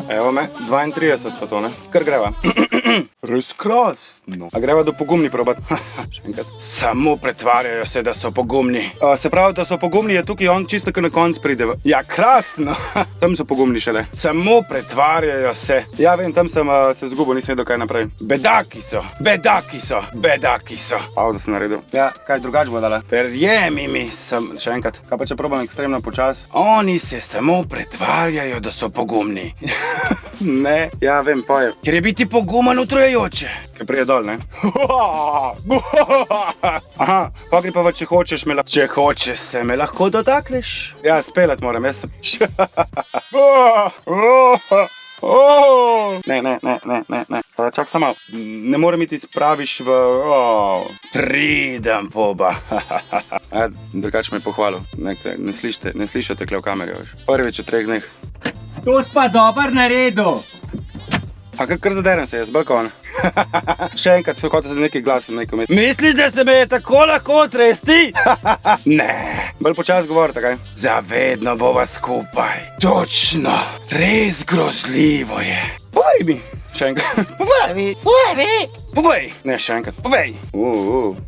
Evo me, 32 pa to, ne? Kar greva. Res krasno. A greva do pogumni probat? Še enkrat. Samo pretvarjajo se, da so pogumni. Se pravi, da so pogumni, je tukaj on čisto, ko na konc pride. Ja, krasno. Tam so pogumni šele. Samo pretvarjajo se. Ja, vem, tam sem se zgubil, nisem vedel kaj naprej. Bedaki so. Bedaki so. Bedaki so. Pauzo sem naredil. Ja, kaj drugač bo dala? Verjemi mi, še enkrat. Kaj pa če probam ekstremno počas? Oni se samo pretvarjajo, da so pogumni. Ne, ja, vem, poje. Ker je biti poguman utrujajoče. Ker prije dol, ne? Aha, pa gre pa če hočeš me lahko... Če hočeš se me lahko dotakneš? Ja, spelat moram, jaz sem... Ne. Čak samo, ne morem iti spraviš v... Pridem, poba. Drugač me je pohvalil. Ne slišate kle v kameri, veš. Prvič v 3 dneh. To spa dober naredil. A kar zaderem se je, z balkona. Še enkrat, kot se nekaj glasen nekaj med. Misliš, da se me je tako lahko tresti? Ne, bolj počas govorite, kaj? Zavedno bova skupaj. Točno, res grozljivo je. Povej mi, še enkrat. Povej. Ne, še enkrat, povej.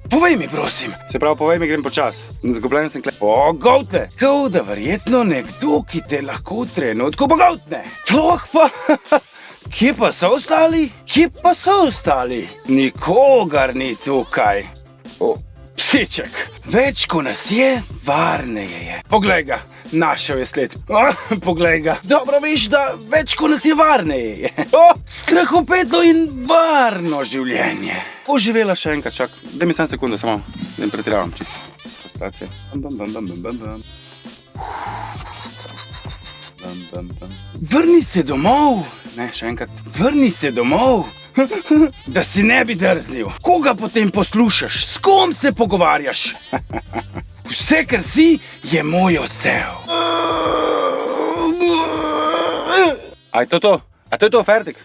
Povej mi, prosim. Se pravi, povej mi, grem počas. Zgubljen sem kle... Pogoltne. Kao da verjetno nekdo, ki te lahko v trenutku pogoltne. Sploh pa... Kje pa so ostali? Nikogar ni tukaj. Psiček. Več ko nas je, varneje je. Poglej ga, našel je sled. Poglej ga. Dobro veš, da več ko nas je, varneje je. Strahopetno in varno življenje. Poživela še enkrat, čak. Daj mi 7 sekunde, samo. Da ne pretiravam čisto. Koncentracija. Vrni se domov. Ne, še enkrat. Vrni se domov. Da si ne bi drznil. Koga potem poslušaš? S kom se pogovarjaš? Vse, kar si, je moj odsev. A je to to? A to je to, fertik?